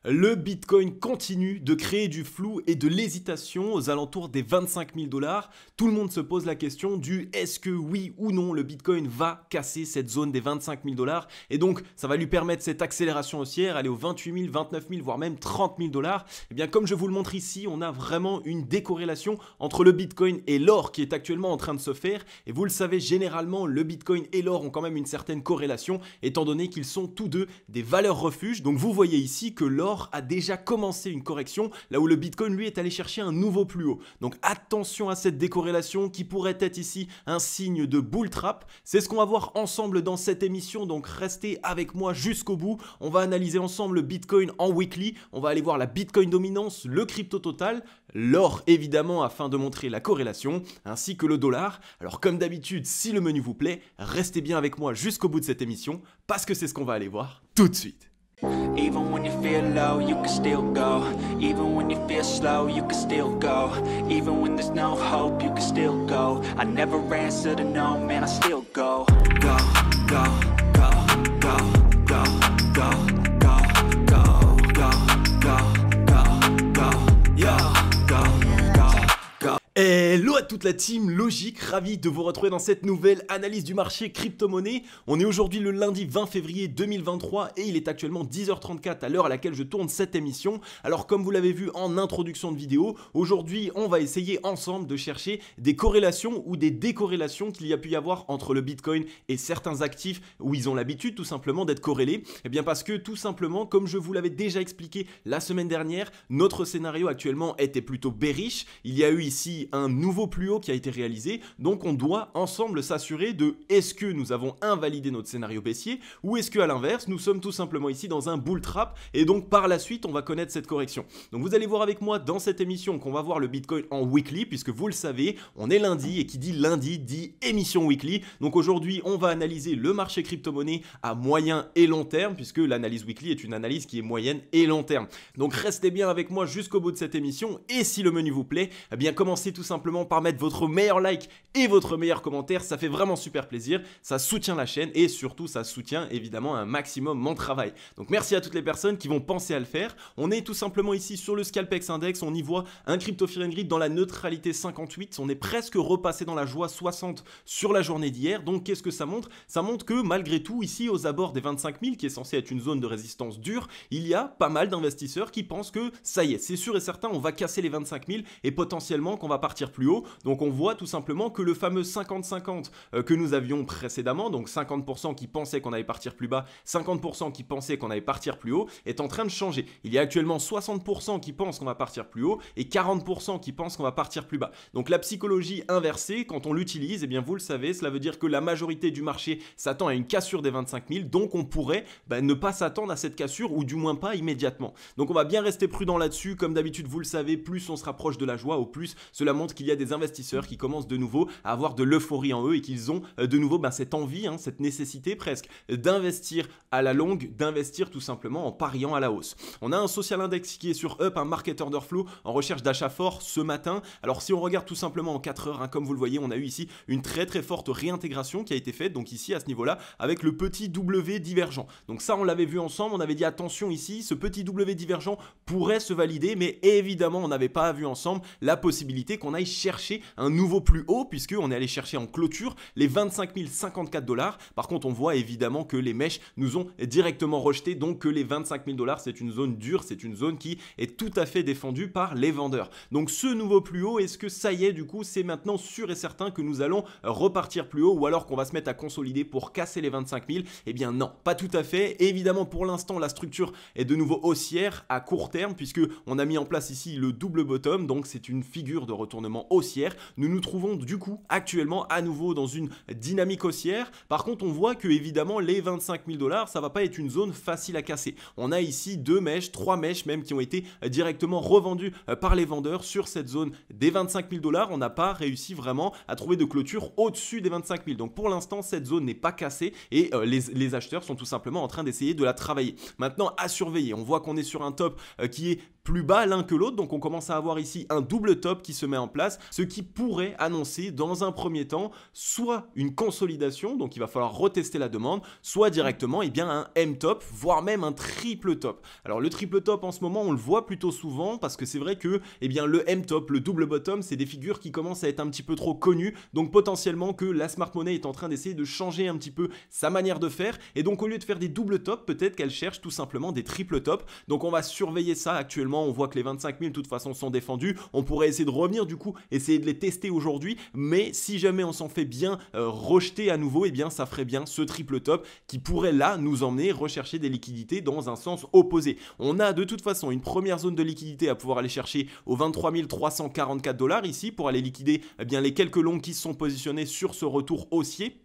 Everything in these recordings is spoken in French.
Le Bitcoin continue de créer du flou et de l'hésitation aux alentours des 25 000 $. Tout le monde se pose la question du est-ce que oui ou non le Bitcoin va casser cette zone des 25 000 $. Et donc ça va lui permettre cette accélération haussière, aller aux 28 000, 29 000, voire même 30 000 $. Et bien comme je vous le montre ici, on a vraiment une décorrélation entre le Bitcoin et l'or qui est actuellement en train de se faire. Et vous le savez, généralement le Bitcoin et l'or ont quand même une certaine corrélation étant donné qu'ils sont tous deux des valeurs refuges. Donc vous voyez ici que l'or a déjà commencé une correction là où le Bitcoin lui est allé chercher un nouveau plus haut. Donc attention à cette décorrélation qui pourrait être ici un signe de bull trap. C'est ce qu'on va voir ensemble dans cette émission, donc restez avec moi jusqu'au bout. On va analyser ensemble le Bitcoin en weekly, on va aller voir la Bitcoin dominance, le crypto total, l'or évidemment afin de montrer la corrélation, ainsi que le dollar. Alors comme d'habitude, si le menu vous plaît, restez bien avec moi jusqu'au bout de cette émission parce que c'est ce qu'on va aller voir tout de suite. Even when you feel low, you can still go. Even when you feel slow, you can still go. Even when there's no hope, you can still go. I never answer to no, man, I still go. Go, go, go, go, go, go, go, go, go, go, go, go, yo, go, go, go. Hello à toute la team Logique, ravi de vous retrouver dans cette nouvelle analyse du marché crypto-monnaie. On est aujourd'hui le lundi 20 février 2023 et il est actuellement 10h34 à l'heure à laquelle je tourne cette émission. Alors comme vous l'avez vu en introduction de vidéo, aujourd'hui on va essayer ensemble de chercher des corrélations ou des décorrélations qu'il y a pu y avoir entre le Bitcoin et certains actifs où ils ont l'habitude tout simplement d'être corrélés. Et bien parce que tout simplement, comme je vous l'avais déjà expliqué la semaine dernière, notre scénario actuellement était plutôt bearish. Il y a eu ici un nouveau plus haut qui a été réalisé, donc on doit ensemble s'assurer de est-ce que nous avons invalidé notre scénario baissier ou est-ce que à l'inverse nous sommes tout simplement ici dans un bull trap et donc par la suite on va connaître cette correction. Donc vous allez voir avec moi dans cette émission qu'on va voir le Bitcoin en weekly puisque vous le savez on est lundi et qui dit lundi dit émission weekly. Donc aujourd'hui on va analyser le marché crypto-monnaie à moyen et long terme puisque l'analyse weekly est une analyse qui est moyenne et long terme. Donc restez bien avec moi jusqu'au bout de cette émission et si le menu vous plaît, eh bien commencez tout simplement par mettre votre meilleur like et votre meilleur commentaire, ça fait vraiment super plaisir, ça soutient la chaîne et surtout ça soutient évidemment un maximum mon travail. Donc merci à toutes les personnes qui vont penser à le faire. On est tout simplement ici sur le Scalpex Index, on y voit un Crypto Fear and Greed dans la neutralité 58, on est presque repassé dans la joie 60 sur la journée d'hier. Donc qu'est-ce que ça montre? Ça montre que malgré tout ici aux abords des 25 000 qui est censé être une zone de résistance dure, il y a pas mal d'investisseurs qui pensent que ça y est, c'est sûr et certain on va casser les 25 000 et potentiellement qu'on va partir plus haut. Donc on voit tout simplement que le fameux 50-50 que nous avions précédemment, donc 50% qui pensaient qu'on allait partir plus bas, 50% qui pensaient qu'on allait partir plus haut, est en train de changer. Il y a actuellement 60% qui pensent qu'on va partir plus haut et 40% qui pensent qu'on va partir plus bas. Donc la psychologie inversée, quand on l'utilise, eh bien vous le savez, cela veut dire que la majorité du marché s'attend à une cassure des 25 000, donc on pourrait ne pas s'attendre à cette cassure ou du moins pas immédiatement. Donc on va bien rester prudent là-dessus, comme d'habitude vous le savez, plus on se rapproche de la joie, au plus cela montre qu'il y a des investisseurs qui commencent de nouveau à avoir de l'euphorie en eux et qu'ils ont de nouveau cette envie, cette nécessité presque d'investir à la longue, d'investir tout simplement en pariant à la hausse. On a un social index qui est sur up, un market order flow en recherche d'achat fort ce matin. Alors si on regarde tout simplement en 4 heures, comme vous le voyez, on a eu ici une très forte réintégration qui a été faite, donc ici à ce niveau-là, avec le petit W divergent. Donc ça on l'avait vu ensemble, on avait dit attention ici, ce petit W divergent pourrait se valider, mais évidemment on n'avait pas vu ensemble la possibilité qu'on aille chercher un nouveau plus haut puisqu'on est allé chercher en clôture les 25 054 $. Par contre on voit évidemment que les mèches nous ont directement rejeté, donc que les 25 000 $ c'est une zone dure, c'est une zone qui est tout à fait défendue par les vendeurs. Donc ce nouveau plus haut, est-ce que ça y est du coup c'est maintenant sûr et certain que nous allons repartir plus haut ou alors qu'on va se mettre à consolider pour casser les 25 000? Eh bien non, pas tout à fait. Évidemment pour l'instant la structure est de nouveau haussière à court terme puisque on a mis en place ici le double bottom, donc c'est une figure de retournement haussière. Nous nous trouvons du coup actuellement à nouveau dans une dynamique haussière. Par contre on voit que évidemment les 25 000 $, ça va pas être une zone facile à casser. On a ici 2 mèches, 3 mèches même qui ont été directement revendues par les vendeurs sur cette zone des 25 000 $. On n'a pas réussi vraiment à trouver de clôture au-dessus des 25 000. Donc pour l'instant cette zone n'est pas cassée et les acheteurs sont tout simplement en train d'essayer de la travailler. Maintenant à surveiller, on voit qu'on est sur un top qui est plus bas l'un que l'autre, donc on commence à avoir ici un double top qui se met en place, ce qui pourrait annoncer dans un premier temps soit une consolidation, donc il va falloir retester la demande, soit directement un M-top, voire même un triple top. Alors le triple top en ce moment on le voit plutôt souvent parce que c'est vrai que le M-top, le double bottom, c'est des figures qui commencent à être un petit peu trop connues, donc potentiellement que la smart money est en train d'essayer de changer un petit peu sa manière de faire, et donc au lieu de faire des double tops, peut-être qu'elle cherche tout simplement des triple tops. Donc on va surveiller ça. Actuellement on voit que les 25 000 de toute façon sont défendus, on pourrait essayer de revenir du coup, essayer de les tester aujourd'hui, mais si jamais on s'en fait bien rejeter à nouveau, ça ferait bien ce triple top qui pourrait là nous emmener rechercher des liquidités dans un sens opposé. On a de toute façon une première zone de liquidité à pouvoir aller chercher aux 23 344 $ ici pour aller liquider les quelques longs qui se sont positionnés sur ce retour haussier.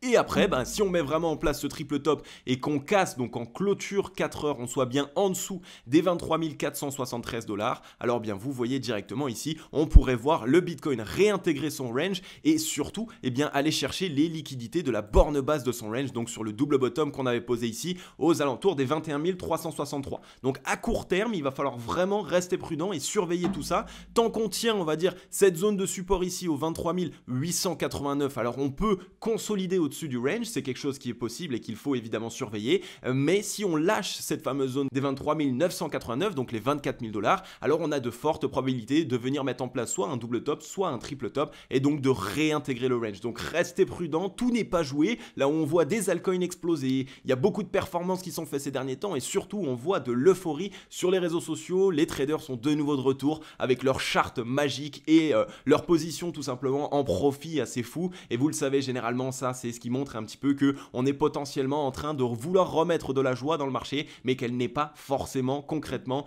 Et après, si on met vraiment en place ce triple top et qu'on casse, donc en clôture 4 heures, on soit bien en dessous des 23 473 $, alors vous voyez directement ici, on pourrait voir le Bitcoin réintégrer son range et surtout aller chercher les liquidités de la borne basse de son range, donc sur le double bottom qu'on avait posé ici aux alentours des 21 363. Donc à court terme, il va falloir vraiment rester prudent et surveiller tout ça. Tant qu'on tient, on va dire, cette zone de support ici aux 23 889, alors on peut consolider au-dessus du range, c'est quelque chose qui est possible et qu'il faut évidemment surveiller, mais si on lâche cette fameuse zone des 23 989, donc les 24 000 $, alors on a de fortes probabilités de venir mettre en place soit un double top, soit un triple top, et donc de réintégrer le range. Donc restez prudent, tout n'est pas joué, là où on voit des altcoins exploser, il y a beaucoup de performances qui sont faites ces derniers temps, et surtout on voit de l'euphorie sur les réseaux sociaux, les traders sont de nouveau de retour avec leur charte magique et leur position tout simplement en profit assez fou, et vous le savez généralement ça c'est ce qui montre un petit peu que on est potentiellement en train de vouloir remettre de la joie dans le marché, mais qu'elle n'est pas forcément concrètement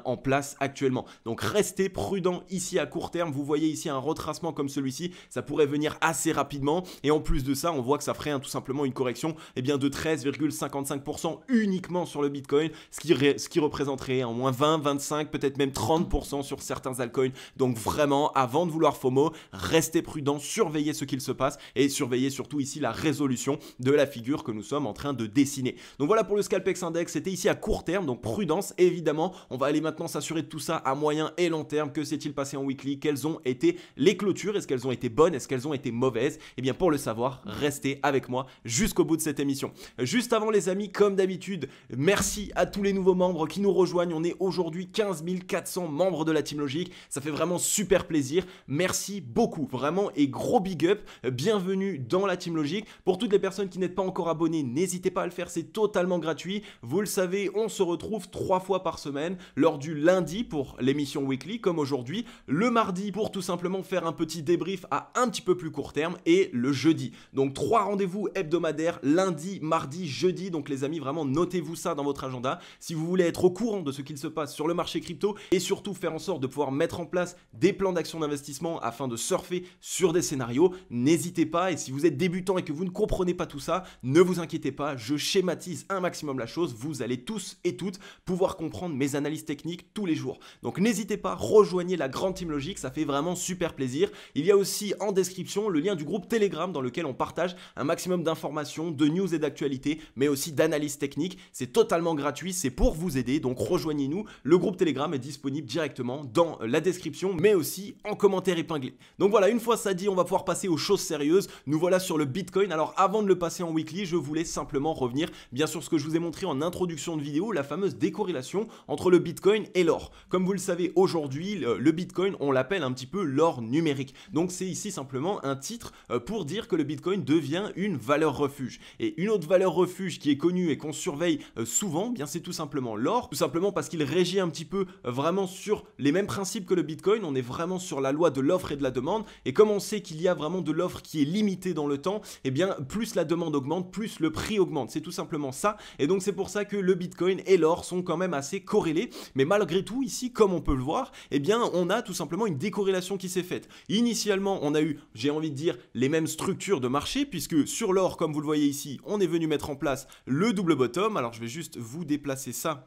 en place actuellement. Donc restez prudent ici à court terme. Vous voyez ici un retracement comme celui-ci, ça pourrait venir assez rapidement, et en plus de ça on voit que ça ferait tout simplement une correction de 13,55% uniquement sur le Bitcoin, ce qui représenterait en moins 20, 25, peut-être même 30% sur certains altcoins. Donc vraiment, avant de vouloir FOMO, restez prudent, surveillez ce qu'il se passe et surveillez surtout ici la résolution de la figure que nous sommes en train de dessiner. Donc voilà pour le Scalpex Index, c'était ici à court terme, donc prudence évidemment. On va aller maintenant s'assurer de tout ça à moyen et long terme. Que s'est-il passé en weekly? Quelles ont été les clôtures? Est-ce qu'elles ont été bonnes? Est-ce qu'elles ont été mauvaises? Pour le savoir, restez avec moi jusqu'au bout de cette émission. Juste avant les amis, comme d'habitude, merci à tous les nouveaux membres qui nous rejoignent. On est aujourd'hui 15 400 membres de la Team Logic, ça fait vraiment super plaisir. Merci beaucoup, vraiment, et gros big up. Bienvenue dans la Team Logic. Pour toutes les personnes qui n'êtes pas encore abonnées, n'hésitez pas à le faire, c'est totalement gratuit. Vous le savez, on se retrouve 3 fois par semaine, lors du lundi pour l'émission weekly comme aujourd'hui, le mardi pour tout simplement faire un petit débrief à un petit peu plus court terme, et le jeudi. Donc 3 rendez-vous hebdomadaires, lundi, mardi, jeudi. Donc les amis, vraiment notez-vous ça dans votre agenda si vous voulez être au courant de ce qu'il se passe sur le marché crypto, et surtout faire en sorte de pouvoir mettre en place des plans d'action d'investissement afin de surfer sur des scénarios. N'hésitez pas, et si vous êtes débutant et que vous ne comprenez pas tout ça, ne vous inquiétez pas, je schématise un maximum la chose, vous allez tous et toutes pouvoir comprendre mes analyses techniques tous les jours. Donc n'hésitez pas, rejoignez la grande Team Logic, ça fait vraiment super plaisir. Il y a aussi en description le lien du groupe Telegram dans lequel on partage un maximum d'informations, de news et d'actualités, mais aussi d'analyses techniques. C'est totalement gratuit, c'est pour vous aider, donc rejoignez-nous. Le groupe Telegram est disponible directement dans la description, mais aussi en commentaire épinglé. Donc voilà, une fois ça dit, on va pouvoir passer aux choses sérieuses. Nous voilà sur le Bitcoin. Alors avant de le passer en weekly, je voulais simplement revenir bien sûr ce que je vous ai montré en introduction de vidéo, la fameuse décorrélation entre le Bitcoin et l'or. Comme vous le savez, aujourd'hui, le Bitcoin, on l'appelle un petit peu l'or numérique. Donc c'est ici simplement un titre pour dire que le Bitcoin devient une valeur refuge. Et une autre valeur refuge qui est connue et qu'on surveille souvent, bien c'est tout simplement l'or, tout simplement parce qu'il régit un petit peu vraiment sur les mêmes principes que le Bitcoin. On est vraiment sur la loi de l'offre et de la demande, et comme on sait qu'il y a vraiment de l'offre qui est limitée dans le temps, et bien plus la demande augmente, plus le prix augmente. C'est tout simplement ça, et donc c'est pour ça que le Bitcoin et l'or sont quand même assez corrélés. Mais malgré tout, ici, comme on peut le voir, eh bien on a tout simplement une décorrélation qui s'est faite. Initialement, on a eu, j'ai envie de dire, les mêmes structures de marché, puisque sur l'or, comme vous le voyez ici, on est venu mettre en place le double bottom. Alors je vais juste vous déplacer ça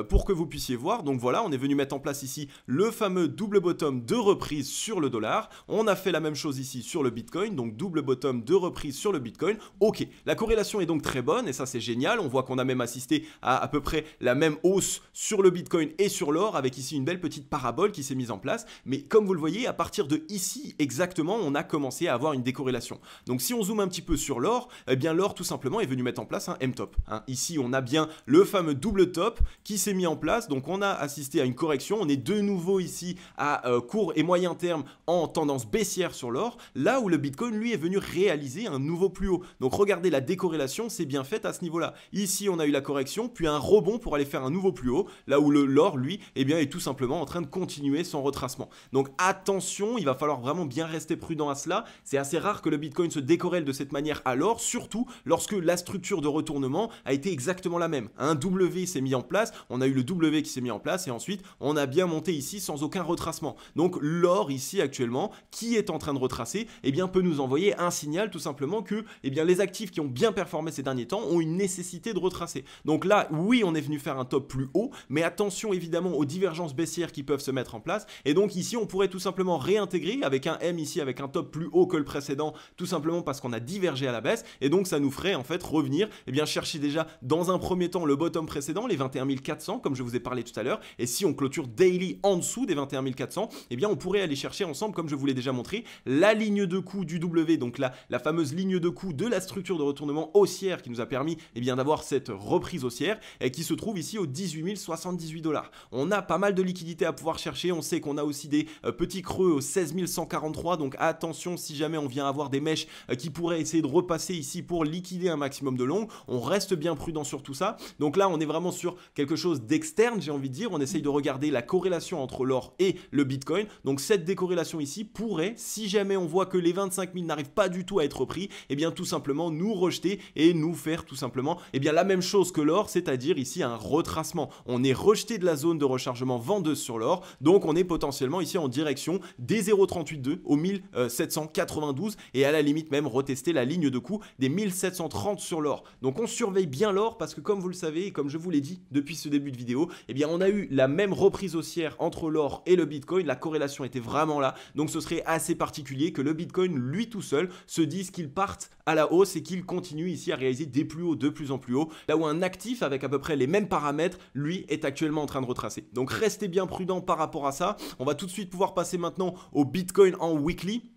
pour que vous puissiez voir. Donc voilà, on est venu mettre en place ici le fameux double bottom de reprise sur le dollar. On a fait la même chose ici sur le Bitcoin, donc double bottom de reprise sur sur le Bitcoin. Ok, la corrélation est donc très bonne et ça c'est génial. On voit qu'on a même assisté à peu près la même hausse sur le Bitcoin et sur l'or avec ici une belle petite parabole qui s'est mise en place. Mais comme vous le voyez, à partir de ici exactement, on a commencé à avoir une décorrélation. Donc si on zoome un petit peu sur l'or, eh bien l'or tout simplement est venu mettre en place un M-top. Ici on a bien le fameux double top qui s'est mis en place. Donc on a assisté à une correction. On est de nouveau ici à court et moyen terme en tendance baissière sur l'or, là où le Bitcoin lui est venu réaliser un nouveau plus haut. Donc regardez, la décorrélation c'est bien faite à ce niveau là. Ici on a eu la correction puis un rebond pour aller faire un nouveau plus haut, là où l'or lui eh bien, est tout simplement en train de continuer son retracement. Donc attention, il va falloir vraiment bien rester prudent à cela. C'est assez rare que le Bitcoin se décorrèle de cette manière à l'or, surtout lorsque la structure de retournement a été exactement la même. Un W s'est mis en place, on a eu le W qui s'est mis en place et ensuite on a bien monté ici sans aucun retracement. Donc l'or ici actuellement qui est en train de retracer eh bien, peut nous envoyer un signal tout simplement que eh bien, les actifs qui ont bien performé ces derniers temps ont une nécessité de retracer. Donc là oui on est venu faire un top plus haut, mais attention évidemment aux divergences baissières qui peuvent se mettre en place et donc ici on pourrait tout simplement réintégrer avec un M ici avec un top plus haut que le précédent, tout simplement parce qu'on a divergé à la baisse et donc ça nous ferait en fait revenir eh bien, chercher déjà dans un premier temps le bottom précédent, les 21 400 comme je vous ai parlé tout à l'heure, et si on clôture daily en dessous des 21 400 eh bien on pourrait aller chercher ensemble, comme je vous l'ai déjà montré, la ligne de coup du W, donc la fameuse ligne de coup de la structure de retournement haussière qui nous a permis eh bien, d'avoir cette reprise haussière et qui se trouve ici aux 18 078 $. On a pas mal de liquidités à pouvoir chercher, on sait qu'on a aussi des petits creux aux 16 143, donc attention si jamais on vient avoir des mèches qui pourraient essayer de repasser ici pour liquider un maximum de long, on reste bien prudent sur tout ça. Donc là on est vraiment sur quelque chose d'externe, j'ai envie de dire, on essaye de regarder la corrélation entre l'or et le Bitcoin, donc cette décorrélation ici pourrait, si jamais on voit que les 25 000 n'arrivent pas du tout à être pris, et bien tout simplement nous rejeter et nous faire tout simplement et bien la même chose que l'or, c'est-à-dire ici un retracement. On est rejeté de la zone de rechargement vendeuse sur l'or, donc on est potentiellement ici en direction des 0,382 au 1792 et à la limite même retester la ligne de coup des 1730 sur l'or. Donc on surveille bien l'or parce que comme vous le savez et comme je vous l'ai dit depuis ce début de vidéo, eh bien on a eu la même reprise haussière entre l'or et le Bitcoin, la corrélation était vraiment là, donc ce serait assez particulier que le Bitcoin lui tout seul se dise qu'il parte à la hausse et qu'il continue ici à réaliser des plus hauts de plus en plus haut, là où un actif avec à peu près les mêmes paramètres lui est actuellement en train de retracer. Donc restez bien prudent par rapport à ça. On va tout de suite pouvoir passer maintenant au Bitcoin en weekly.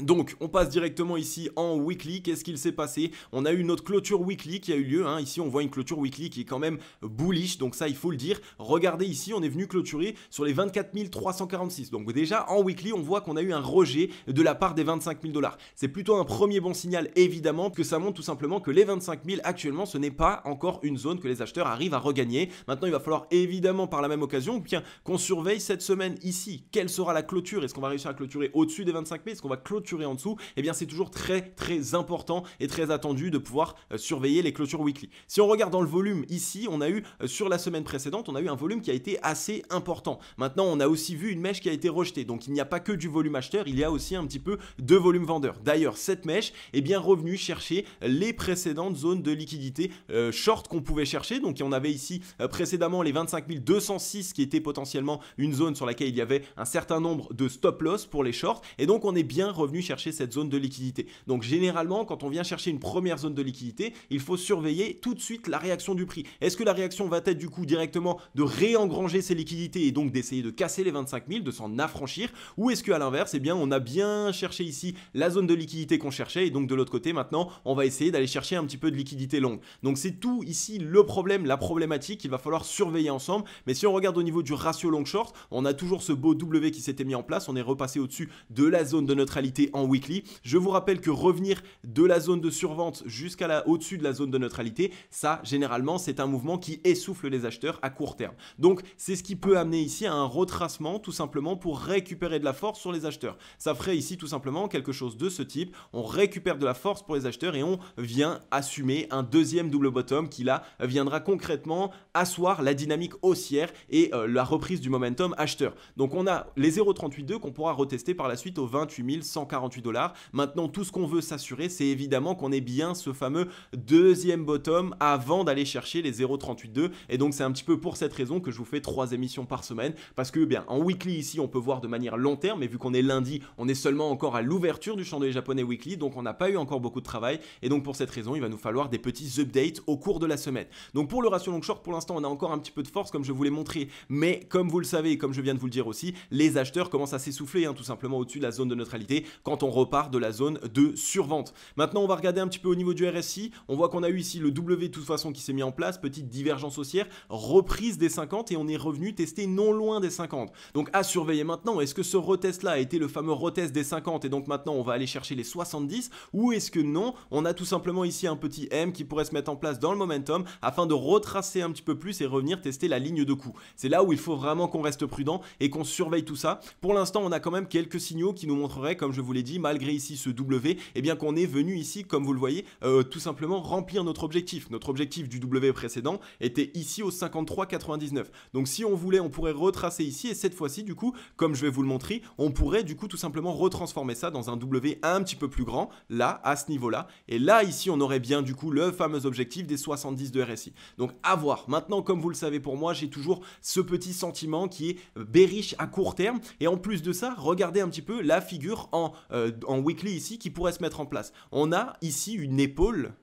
Donc on passe directement ici en weekly. Qu'est-ce qu'il s'est passé? On a eu notre clôture weekly qui a eu lieu, Ici on voit une clôture weekly qui est quand même bullish, donc ça il faut le dire. Regardez ici, on est venu clôturer sur les 24 346. Donc déjà en weekly on voit qu'on a eu un rejet de la part des 25 000 $. C'est plutôt un premier bon signal évidemment, que ça montre tout simplement que les 25 000 actuellement ce n'est pas encore une zone que les acheteurs arrivent à regagner. Maintenant il va falloir évidemment par la même occasion bien qu'on surveille cette semaine ici. Quelle sera la clôture? Est-ce qu'on va réussir à clôturer au-dessus des 25 000? Est-ce qu'on va clôturer en dessous? Eh bien c'est toujours très important et très attendu de pouvoir surveiller les clôtures weekly. Si on regarde dans le volume ici, on a eu sur la semaine précédente, on a eu un volume qui a été assez important. Maintenant on a aussi vu une mèche qui a été rejetée, donc il n'y a pas que du volume acheteur, il y a aussi un petit peu de volume vendeur. D'ailleurs cette mèche est bien revenue chercher les précédentes zones de liquidité short qu'on pouvait chercher, donc on avait ici précédemment les 25 206 qui était potentiellement une zone sur laquelle il y avait un certain nombre de stop loss pour les shorts, et donc on est bien revenu chercher cette zone de liquidité. Donc généralement quand on vient chercher une première zone de liquidité, il faut surveiller tout de suite la réaction du prix. Est-ce que la réaction va être du coup directement de réengranger ces liquidités et donc d'essayer de casser les 25 000, de s'en affranchir, ou est-ce qu'à l'inverse, eh bien on a bien cherché ici la zone de liquidité qu'on cherchait et donc de l'autre côté maintenant on va essayer d'aller chercher un petit peu de liquidité longue. Donc c'est tout ici le problème, la problématique qu'il va falloir surveiller ensemble. Mais si on regarde au niveau du ratio long short, on a toujours ce beau W qui s'était mis en place, on est repassé au-dessus de la zone de neutralité en weekly. Je vous rappelle que revenir de la zone de survente jusqu'à au-dessus de la zone de neutralité, ça généralement c'est un mouvement qui essouffle les acheteurs à court terme. Donc c'est ce qui peut amener ici à un retracement tout simplement pour récupérer de la force sur les acheteurs. Ça ferait ici tout simplement quelque chose de ce type, on récupère de la force pour les acheteurs et on vient assumer un deuxième double bottom qui là viendra concrètement asseoir la dynamique haussière et la reprise du momentum acheteur. Donc on a les 0,382 qu'on pourra retester par la suite aux 28 140 $148. Maintenant, tout ce qu'on veut s'assurer, c'est évidemment qu'on ait bien ce fameux deuxième bottom avant d'aller chercher les 0,382. Et donc, c'est un petit peu pour cette raison que je vous fais 3 émissions par semaine. Parce que, bien, en weekly, ici, on peut voir de manière long terme. Mais vu qu'on est lundi, on est seulement encore à l'ouverture du chandelier japonais weekly. Donc, on n'a pas eu encore beaucoup de travail. Et donc, pour cette raison, il va nous falloir des petits updates au cours de la semaine. Donc, pour le ratio long short, pour l'instant, on a encore un petit peu de force, comme je vous l'ai montré. Mais, comme vous le savez, et comme je viens de vous le dire aussi, les acheteurs commencent à s'essouffler, tout simplement au-dessus de la zone de neutralité quand on repart de la zone de survente. Maintenant, on va regarder un petit peu au niveau du RSI. On voit qu'on a eu ici le W de toute façon qui s'est mis en place, petite divergence haussière, reprise des 50 et on est revenu tester non loin des 50. Donc à surveiller maintenant, est-ce que ce retest là a été le fameux retest des 50 et donc maintenant on va aller chercher les 70 ou est-ce que non, on a tout simplement ici un petit M qui pourrait se mettre en place dans le momentum afin de retracer un petit peu plus et revenir tester la ligne de coup. C'est là où il faut vraiment qu'on reste prudent et qu'on surveille tout ça. Pour l'instant, on a quand même quelques signaux qui nous montreraient, comme je vous l'ai dit, malgré ici ce W, eh bien qu'on est venu ici, comme vous le voyez, tout simplement remplir notre objectif. Notre objectif du W précédent était ici au 53,99. Donc si on voulait, on pourrait retracer ici et cette fois-ci, du coup, comme je vais vous le montrer, on pourrait du coup tout simplement retransformer ça dans un W un petit peu plus grand, là, à ce niveau-là. Et là, ici, on aurait bien du coup le fameux objectif des 70 de RSI. Donc à voir. Maintenant, comme vous le savez pour moi, j'ai toujours ce petit sentiment qui est bearish à court terme. Et en plus de ça, regardez un petit peu la figure en weekly ici qui pourrait se mettre en place. On a ici une épaule,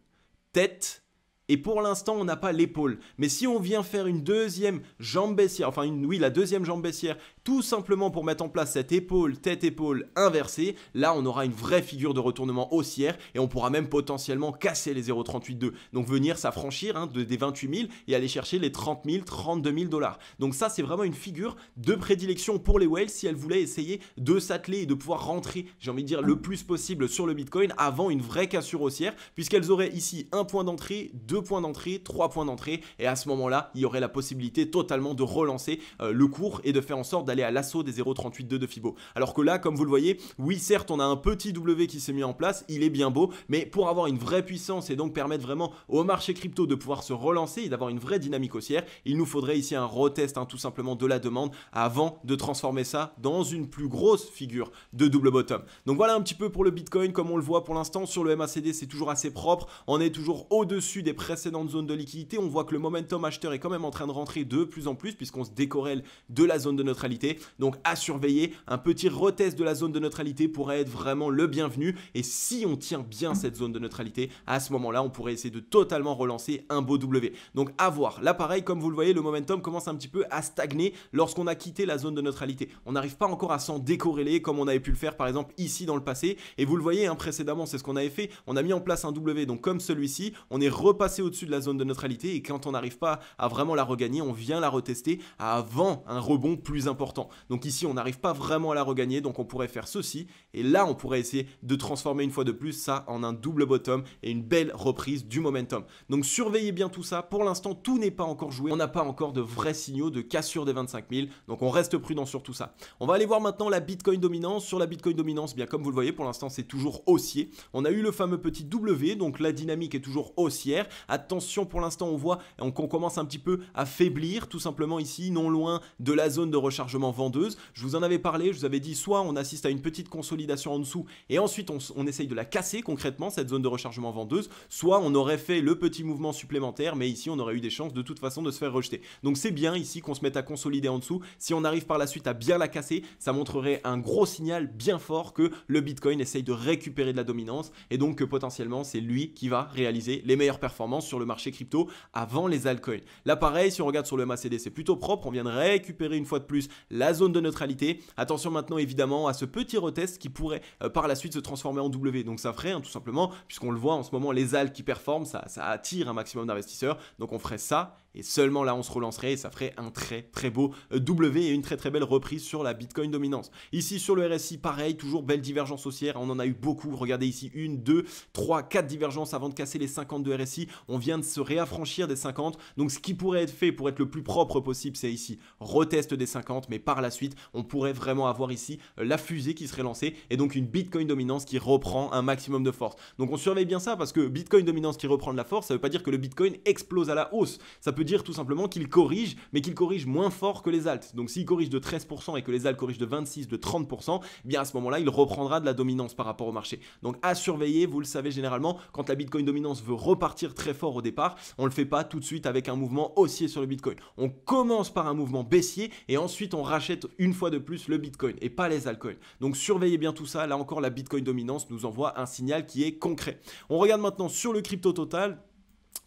tête, et pour l'instant, on n'a pas l'épaule. Mais si on vient faire une deuxième jambe baissière, enfin la deuxième jambe baissière, tout simplement pour mettre en place cette épaule, tête-épaule inversée, là on aura une vraie figure de retournement haussière et on pourra même potentiellement casser les 0,382. Donc venir s'affranchir des 28 000 et aller chercher les 30 000, 32 000 $. Donc ça c'est vraiment une figure de prédilection pour les whales si elles voulaient essayer de s'atteler et de pouvoir rentrer, j'ai envie de dire, le plus possible sur le Bitcoin avant une vraie cassure haussière, puisqu'elles auraient ici un point d'entrée, 2 points d'entrée, 3 points d'entrée et à ce moment-là, il y aurait la possibilité totalement de relancer le cours et de faire en sorte d'aller à l'assaut des 0,382 de Fibo. Alors que là, comme vous le voyez, oui, certes, on a un petit W qui s'est mis en place, il est bien beau, mais pour avoir une vraie puissance et donc permettre vraiment au marché crypto de pouvoir se relancer et d'avoir une vraie dynamique haussière, il nous faudrait ici un retest tout simplement de la demande avant de transformer ça dans une plus grosse figure de double bottom. Donc voilà un petit peu pour le Bitcoin, comme on le voit pour l'instant sur le MACD, c'est toujours assez propre, on est toujours au-dessus des précédentes zones de liquidité, on voit que le momentum acheteur est quand même en train de rentrer de plus en plus puisqu'on se décorrèle de la zone de neutralité. Donc à surveiller, un petit retest de la zone de neutralité pourrait être vraiment le bienvenu et si on tient bien cette zone de neutralité, à ce moment-là, on pourrait essayer de totalement relancer un beau W. Donc à voir. Là pareil, comme vous le voyez, le momentum commence un petit peu à stagner lorsqu'on a quitté la zone de neutralité. On n'arrive pas encore à s'en décorréler comme on avait pu le faire par exemple ici dans le passé et vous le voyez précédemment, c'est ce qu'on avait fait. On a mis en place un W donc comme celui-ci, on est repassé au-dessus de la zone de neutralité et quand on n'arrive pas à vraiment la regagner, on vient la retester avant un rebond plus important. Donc ici, on n'arrive pas vraiment à la regagner, donc on pourrait faire ceci et là, on pourrait essayer de transformer une fois de plus ça en un double bottom et une belle reprise du momentum. Donc surveillez bien tout ça. Pour l'instant, tout n'est pas encore joué. On n'a pas encore de vrais signaux de cassure des 25 000, donc on reste prudent sur tout ça. On va aller voir maintenant la Bitcoin dominance. Sur la Bitcoin dominance, bien comme vous le voyez, pour l'instant, c'est toujours haussier. On a eu le fameux petit W, donc la dynamique est toujours haussière. Attention, pour l'instant, on voit qu'on commence un petit peu à faiblir, tout simplement ici, non loin de la zone de rechargement vendeuse. Je vous en avais parlé, je vous avais dit, soit on assiste à une petite consolidation en dessous et ensuite on essaye de la casser concrètement, cette zone de rechargement vendeuse, soit on aurait fait le petit mouvement supplémentaire, mais ici on aurait eu des chances de toute façon de se faire rejeter. Donc c'est bien ici qu'on se mette à consolider en dessous. Si on arrive par la suite à bien la casser, ça montrerait un gros signal bien fort que le Bitcoin essaye de récupérer de la dominance et donc que potentiellement c'est lui qui va réaliser les meilleures performances sur le marché crypto avant les altcoins. Là pareil, si on regarde sur le MACD, c'est plutôt propre, on vient de récupérer une fois de plus la zone de neutralité. Attention maintenant évidemment à ce petit retest qui pourrait par la suite se transformer en W. Donc ça ferait tout simplement, puisqu'on le voit en ce moment, les alts qui performent, ça attire un maximum d'investisseurs. Donc on ferait ça et seulement là on se relancerait et ça ferait un très beau W et une très belle reprise sur la Bitcoin dominance. Ici sur le RSI, pareil, toujours belle divergence haussière, on en a eu beaucoup. Regardez ici, 1, 2, 3, 4 divergences avant de casser les 50 de RSI. On vient de se réaffranchir des 50. Donc ce qui pourrait être fait pour être le plus propre possible, c'est ici retest des 50, mais par la suite on pourrait vraiment avoir ici la fusée qui serait lancée et donc une Bitcoin dominance qui reprend un maximum de force. Donc on surveille bien ça parce que Bitcoin dominance qui reprend de la force, ça veut pas dire que le Bitcoin explose à la hausse. Ça peut peut dire tout simplement qu'il corrige, mais qu'il corrige moins fort que les alts. Donc s'il corrige de 13% et que les alts corrigent de 26, de 30%, eh bien à ce moment-là, il reprendra de la dominance par rapport au marché. Donc à surveiller, vous le savez généralement, quand la Bitcoin dominance veut repartir très fort au départ, on ne le fait pas tout de suite avec un mouvement haussier sur le Bitcoin. On commence par un mouvement baissier et ensuite on rachète une fois de plus le Bitcoin et pas les altcoins. Donc surveillez bien tout ça. Là encore, la Bitcoin dominance nous envoie un signal qui est concret. On regarde maintenant sur le crypto total.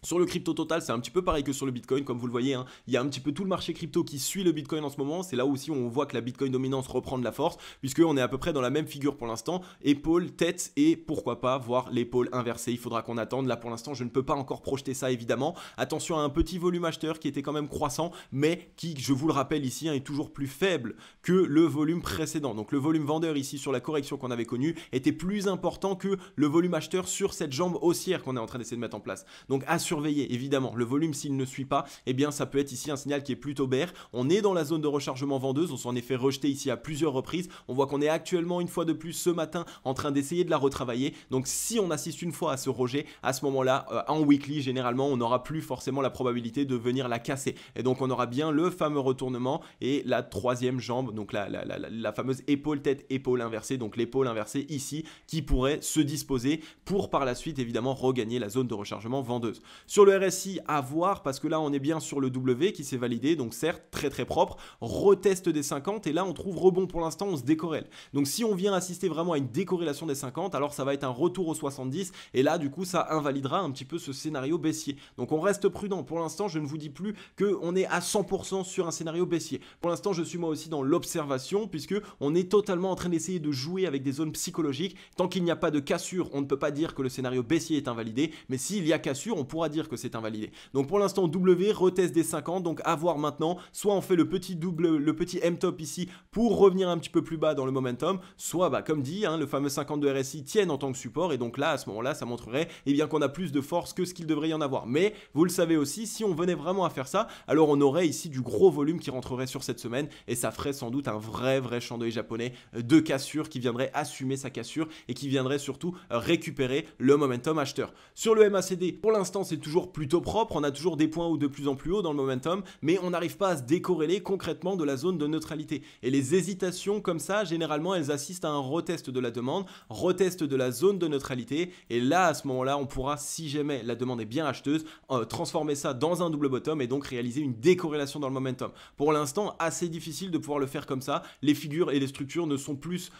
Sur le crypto total, c'est un petit peu pareil que sur le Bitcoin, comme vous le voyez, hein. Il y a un petit peu tout le marché crypto qui suit le Bitcoin en ce moment. C'est là aussi où on voit que la Bitcoin dominance reprend de la force, puisqu'on est à peu près dans la même figure pour l'instant, épaule, tête et pourquoi pas voir l'épaule inversée. Il faudra qu'on attende. Là pour l'instant, je ne peux pas encore projeter ça évidemment. Attention à un petit volume acheteur qui était quand même croissant, mais qui, je vous le rappelle ici, hein, est toujours plus faible que le volume précédent. Donc le volume vendeur ici sur la correction qu'on avait connue était plus important que le volume acheteur sur cette jambe haussière qu'on est en train d'essayer de mettre en place. Donc à surveiller évidemment. Le volume s'il ne suit pas, eh bien ça peut être ici un signal qui est plutôt bear. On est dans la zone de rechargement vendeuse, on s'en est fait rejeter ici à plusieurs reprises. On voit qu'on est actuellement une fois de plus ce matin en train d'essayer de la retravailler. Donc si on assiste une fois à ce rejet, à ce moment-là, en weekly généralement, on n'aura plus forcément la probabilité de venir la casser. Et donc on aura bien le fameux retournement et la troisième jambe, donc la fameuse épaule tête épaule inversée, donc l'épaule inversée ici qui pourrait se disposer pour par la suite évidemment regagner la zone de rechargement vendeuse. Sur le RSI, à voir parce que là on est bien sur le W qui s'est validé, donc certes très très propre, retest des 50 et là on trouve rebond pour l'instant, on se décorrèle. Donc si on vient assister vraiment à une décorrélation des 50, alors ça va être un retour aux 70 et là du coup ça invalidera un petit peu ce scénario baissier. Donc on reste prudent, pour l'instant je ne vous dis plus qu'on est à 100% sur un scénario baissier. Pour l'instant je suis moi aussi dans l'observation puisque on est totalement en train d'essayer de jouer avec des zones psychologiques. Tant qu'il n'y a pas de cassure, on ne peut pas dire que le scénario baissier est invalidé, mais s'il y a cassure, on pourra dire que c'est invalidé. Donc pour l'instant W reteste des 50, donc à voir maintenant, soit on fait le petit M-top ici pour revenir un petit peu plus bas dans le momentum, soit comme dit, hein, le fameux 50 de RSI tienne en tant que support et donc là à ce moment-là ça montrerait bien qu'on a plus de force que ce qu'il devrait y en avoir. Mais vous le savez aussi, si on venait vraiment à faire ça, alors on aurait ici du gros volume qui rentrerait sur cette semaine et ça ferait sans doute un vrai champ d'œil japonais de cassure qui viendrait assumer sa cassure et qui viendrait surtout récupérer le momentum acheteur. Sur le MACD, pour l'instant c'est toujours plutôt propre, on a toujours des points ou de plus en plus haut dans le momentum, mais on n'arrive pas à se décorréler concrètement de la zone de neutralité. Et les hésitations comme ça, généralement, elles assistent à un retest de la demande, retest de la zone de neutralité, et là, à ce moment-là, on pourra, si jamais la demande est bien acheteuse, transformer ça dans un double bottom et donc réaliser une décorrélation dans le momentum. Pour l'instant, assez difficile de pouvoir le faire comme ça. Les figures et les structures ne sont plus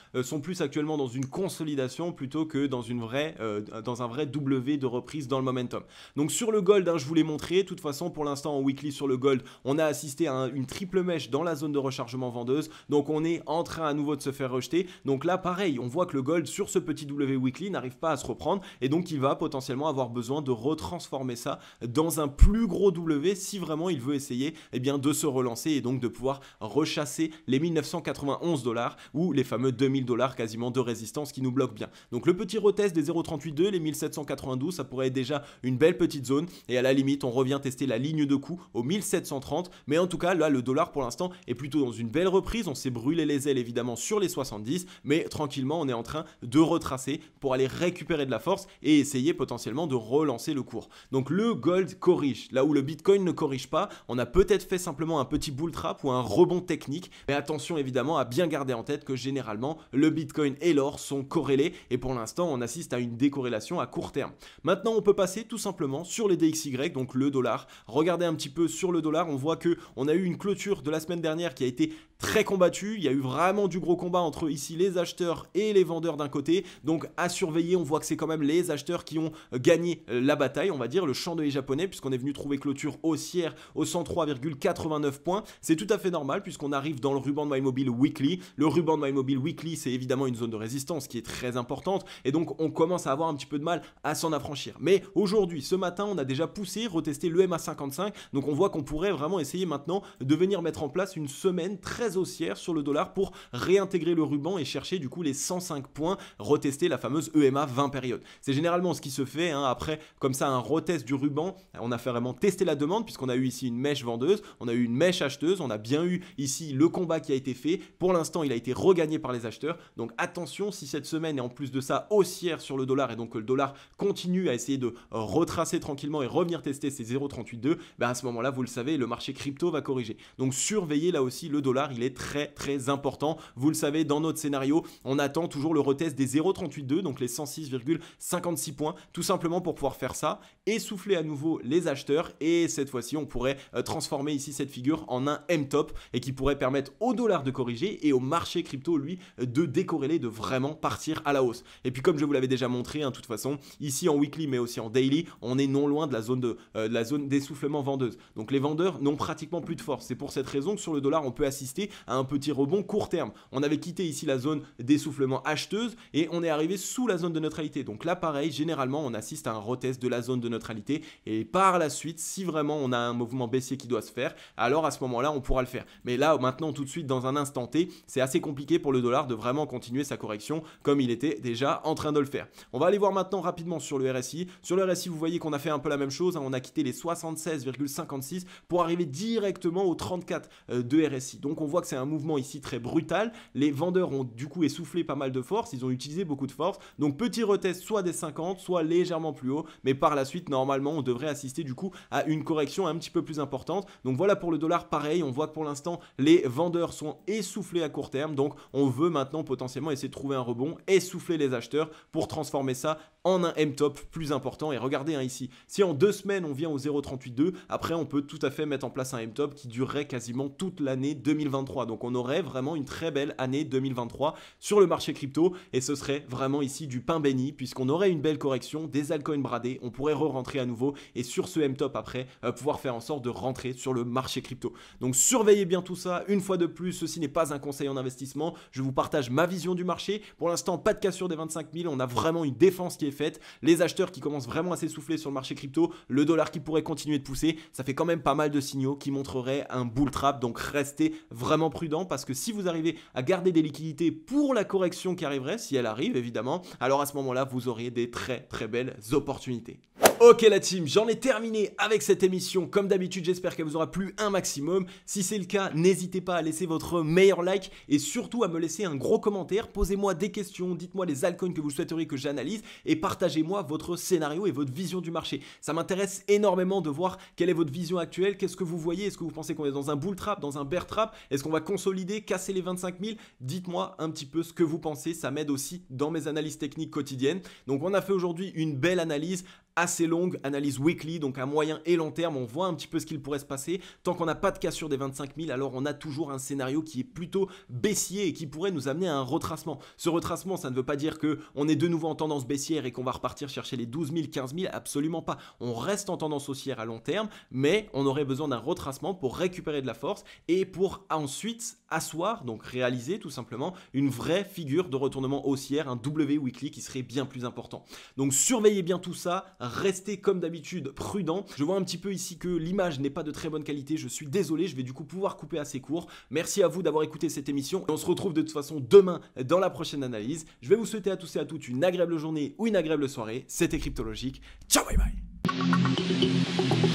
actuellement dans une consolidation plutôt que dans un vrai W de reprise dans le momentum. Donc sur le gold, hein, je vous l'ai montré. De toute façon, pour l'instant, en weekly sur le gold, on a assisté à une triple mèche dans la zone de rechargement vendeuse. Donc on est en train à nouveau de se faire rejeter. Donc là, pareil, on voit que le gold sur ce petit W weekly n'arrive pas à se reprendre et donc il va potentiellement avoir besoin de retransformer ça dans un plus gros W si vraiment il veut essayer de se relancer et donc de pouvoir rechasser les 1991 $ ou les fameux 2000 $ quasiment de résistance qui nous bloquent bien. Donc le petit retest des 0,382, les 1792, ça pourrait être déjà une belle petite zone et à la limite on revient tester la ligne de coup au 1730, mais en tout cas là le dollar pour l'instant est plutôt dans une belle reprise. On s'est brûlé les ailes évidemment sur les 70, mais tranquillement on est en train de retracer pour aller récupérer de la force et essayer potentiellement de relancer le cours. Donc le gold corrige, là où le Bitcoin ne corrige pas. On a peut-être fait simplement un petit bull trap ou un rebond technique, mais attention évidemment à bien garder en tête que généralement le Bitcoin et l'or sont corrélés et pour l'instant on assiste à une décorrélation à court terme. Maintenant on peut passer tout simplement sur les DXY, donc le dollar. Regardez un petit peu sur le dollar, on voit que on a eu une clôture de la semaine dernière qui a été très combattue. Il y a eu vraiment du gros combat entre ici les acheteurs et les vendeurs d'un côté, donc à surveiller. On voit que c'est quand même les acheteurs qui ont gagné la bataille, on va dire, le champ d'œil japonais, puisqu'on est venu trouver clôture haussière au 103,89 points. C'est tout à fait normal puisqu'on arrive dans le ruban de MyMobile Weekly. Le ruban de MyMobile Weekly, c'est évidemment une zone de résistance qui est très importante et donc on commence à avoir un petit peu de mal à s'en affranchir. Mais aujourd'hui, ce matin, on a déjà poussé, retesté le MA55, donc on voit qu'on pourrait vraiment essayer maintenant de venir mettre en place une semaine très haussière sur le dollar pour réintégrer le ruban et chercher du coup les 105 points, retester la fameuse EMA 20 périodes. C'est généralement ce qui se fait après comme ça un retest du ruban. On a fait vraiment tester la demande puisqu'on a eu ici une mèche vendeuse, on a eu une mèche acheteuse, on a bien eu ici le combat qui a été fait. Pour l'instant il a été regagné par les acheteurs, donc attention si cette semaine est en plus de ça haussière sur le dollar et donc que le dollar continue à essayer de retracer tranquillement et revenir tester ces 0,382, à ce moment-là, vous le savez, le marché crypto va corriger. Donc surveillez là aussi le dollar, il est très très important. Vous le savez, dans notre scénario, on attend toujours le retest des 0,382, donc les 106,56 points, tout simplement pour pouvoir faire ça, essouffler à nouveau les acheteurs, et cette fois-ci, on pourrait transformer ici cette figure en un M-top, et qui pourrait permettre au dollar de corriger et au marché crypto, lui, de décorréler, de vraiment partir à la hausse. Et puis comme je vous l'avais déjà montré, de toute façon, ici en weekly, mais aussi en daily, on est non loin de la zone d'essoufflement vendeuse. Donc les vendeurs n'ont pratiquement plus de force. C'est pour cette raison que sur le dollar, on peut assister à un petit rebond court terme. On avait quitté ici la zone d'essoufflement acheteuse et on est arrivé sous la zone de neutralité. Donc là, pareil, généralement, on assiste à un retest de la zone de neutralité et par la suite, si vraiment on a un mouvement baissier qui doit se faire, alors à ce moment-là, on pourra le faire. Mais là, maintenant, tout de suite, dans un instant T, c'est assez compliqué pour le dollar de vraiment continuer sa correction comme il était déjà en train de le faire. On va aller voir maintenant rapidement sur le RSI. Sur le RSI, vous voyez qu'on a fait un peu la même chose. On a quitté les 76,56 pour arriver directement aux 34 de RSI. Donc on voit que c'est un mouvement ici très brutal. Les vendeurs ont du coup essoufflé pas mal de force. Ils ont utilisé beaucoup de force. Donc petit retest soit des 50, soit légèrement plus haut. Mais par la suite, normalement, on devrait assister du coup à une correction un petit peu plus importante. Donc voilà pour le dollar, pareil. On voit que pour l'instant, les vendeurs sont essoufflés à court terme. Donc on veut maintenant potentiellement essayer de trouver un rebond, essouffler les acheteurs pour transformer ça en un M-top plus important. Et regardez ici, si en 2 semaines on vient au 0,382, après on peut tout à fait mettre en place un M-top qui durerait quasiment toute l'année 2023. Donc on aurait vraiment une très belle année 2023 sur le marché crypto et ce serait vraiment ici du pain béni puisqu'on aurait une belle correction, des altcoins bradés, on pourrait re-rentrer à nouveau et sur ce M-top après pouvoir faire en sorte de rentrer sur le marché crypto. Donc surveillez bien tout ça. Une fois de plus, ceci n'est pas un conseil en investissement. Je vous partage ma vision du marché. Pour l'instant, pas de cassure des 25 000. On a vraiment une défense qui est faite. Les acheteurs qui commencent vraiment à s'essouffler sur le marché crypto, le dollar qui pourrait continuer de pousser, ça fait quand même pas mal de signaux qui montreraient un bull trap. Donc restez vraiment prudent parce que si vous arrivez à garder des liquidités pour la correction qui arriverait, si elle arrive évidemment, alors à ce moment-là, vous auriez des très très belles opportunités. Ok la team, j'en ai terminé avec cette émission. Comme d'habitude, j'espère qu'elle vous aura plu un maximum. Si c'est le cas, n'hésitez pas à laisser votre meilleur like et surtout à me laisser un gros commentaire. Posez-moi des questions, dites-moi les altcoins que vous souhaiteriez que j'analyse et partagez-moi votre scénario et votre vision du marché. Ça m'intéresse énormément de voir quelle est votre vision actuelle, qu'est-ce que vous voyez, est-ce que vous pensez qu'on est dans un bull trap, dans un bear trap, est-ce qu'on va consolider, casser les 25 000? Dites-moi un petit peu ce que vous pensez, ça m'aide aussi dans mes analyses techniques quotidiennes. Donc on a fait aujourd'hui une belle analyse assez longue, analyse weekly, donc à moyen et long terme, on voit un petit peu ce qu'il pourrait se passer. Tant qu'on n'a pas de cassure des 25 000, alors on a toujours un scénario qui est plutôt baissier et qui pourrait nous amener à un retracement. Ce retracement, ça ne veut pas dire qu'on est de nouveau en tendance baissière et qu'on va repartir chercher les 12 000, 15 000, absolument pas. On reste en tendance haussière à long terme, mais on aurait besoin d'un retracement pour récupérer de la force et pour ensuite asseoir, donc réaliser tout simplement une vraie figure de retournement haussière, un W weekly qui serait bien plus important. Donc surveillez bien tout ça, restez comme d'habitude prudent. Je vois un petit peu ici que l'image n'est pas de très bonne qualité, je suis désolé, je vais du coup pouvoir couper assez court. Merci à vous d'avoir écouté cette émission et on se retrouve de toute façon demain dans la prochaine analyse. Je vais vous souhaiter à tous et à toutes une agréable journée ou une agréable soirée. C'était Cryptologique. Ciao, bye bye.